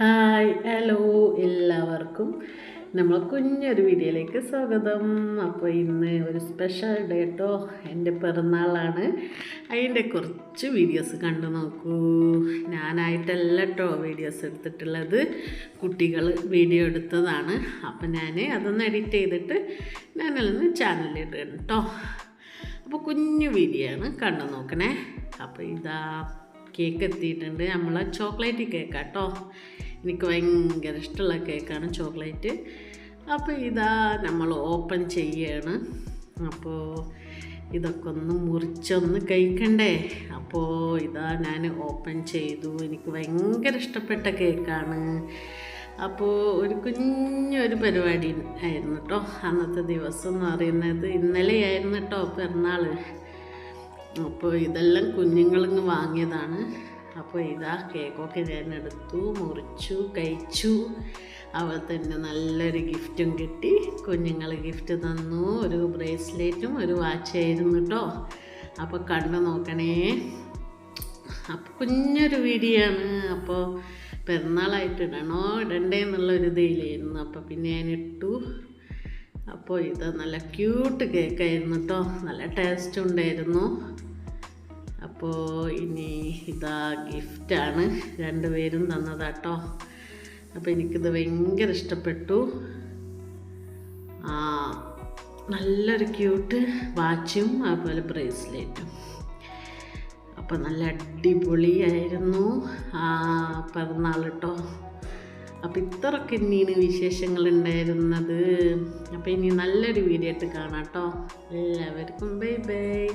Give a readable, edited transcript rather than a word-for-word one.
Hi hello എല്ലാവർക്കും നമ്മൾ കുഞ്ഞൊരു വീഡിയോയിലേക്ക് സ്വാഗതം. അപ്പോൾ ഇന്ന് ഒരു സ്പെഷ്യൽ ഡേ കേട്ടോ, എൻ്റെ പിറന്നാളാണ്. അതിൻ്റെ കുറച്ച് വീഡിയോസ് കണ്ടു നോക്കൂ. ഞാനായിട്ടല്ല കേട്ടോ വീഡിയോസ് എടുത്തിട്ടുള്ളത്, കുട്ടികൾ വീഡിയോ എടുത്തതാണ്. അപ്പോൾ ഞാൻ അതൊന്ന് എഡിറ്റ് ചെയ്തിട്ട് ഞാനതൊന്ന് ചാനലിലിടണം കേട്ടോ. അപ്പോൾ കുഞ്ഞു വീഡിയോ ആണ്, കണ്ടു നോക്കണേ. അപ്പോൾ ഇതാ കേക്ക് എത്തിയിട്ടുണ്ട്. നമ്മളെ ചോക്ലേറ്റ് കേക്കാണ് കേട്ടോ. എനിക്ക് ഭയങ്കര ഇഷ്ടമുള്ള കേക്കാണ് ചോക്ലേറ്റ്. അപ്പോൾ ഇതാ നമ്മൾ ഓപ്പൺ ചെയ്യാണ്. അപ്പോൾ ഇതൊക്കെ ഒന്ന് മുറിച്ചൊന്ന് കഴിക്കണ്ടേ. അപ്പോൾ ഇതാ ഞാൻ ഓപ്പൺ ചെയ്തു. എനിക്ക് ഭയങ്കര ഇഷ്ടപ്പെട്ട കേക്കാണ്. അപ്പോൾ ഒരു കുഞ്ഞൊരു പരിപാടി ആയിരുന്നു കേട്ടോ. അന്നത്തെ ദിവസം എന്ന് പറയുന്നത് ഇന്നലെയായിരുന്നു കേട്ടോ പിറന്നാൾ. അപ്പോൾ ഇതെല്ലാം കുഞ്ഞുങ്ങളിങ്ങ് വാങ്ങിയതാണ്. അപ്പോൾ ഇതാ കേക്കൊക്കെ ഞാൻ എടുത്തു, മുറിച്ചു, കഴിച്ചു. അവൾ തന്നെ നല്ലൊരു ഗിഫ്റ്റും കിട്ടി. കുഞ്ഞുങ്ങൾ ഗിഫ്റ്റ് തന്നു. ഒരു ബ്രേസ്ലെറ്റും ഒരു വാച്ചായിരുന്നു കേട്ടോ. അപ്പോൾ കണ്ടു നോക്കണേ. അപ്പോൾ കുഞ്ഞൊരു വീഡിയോ ആണ്. അപ്പോൾ പെരുന്നാളായിട്ട് ഇടണോ ഇടണ്ടേ എന്നുള്ളൊരു ഇതിലായിരുന്നു. അപ്പോൾ പിന്നെ ഞാൻ ഇട്ടു. അപ്പോൾ ഇത് നല്ല ക്യൂട്ട് കേക്കായിരുന്നു കേട്ടോ, നല്ല ടേസ്റ്റ് ഉണ്ടായിരുന്നു. അപ്പോൾ ഇനി ഇതാ ഗിഫ്റ്റാണ്, രണ്ടുപേരും തന്നതാട്ടോ. അപ്പോൾ എനിക്കിത് ഭയങ്കര ഇഷ്ടപ്പെട്ടു. നല്ലൊരു ക്യൂട്ട് വാച്ചും അതുപോലെ ബ്രേസ്ലെറ്റും. അപ്പോൾ നല്ല അടിപൊളിയായിരുന്നു പിറന്നാൾ കേട്ടോ. അപ്പോൾ ഇത്രയൊക്കെ ഇനിയാണ് വിശേഷങ്ങൾ ഉണ്ടായിരുന്നത്. അപ്പോൾ ഇനി നല്ലൊരു വീഡിയോ ആയിട്ട് കാണാം കേട്ടോ. എല്ലാവർക്കും ബൈ ബൈ.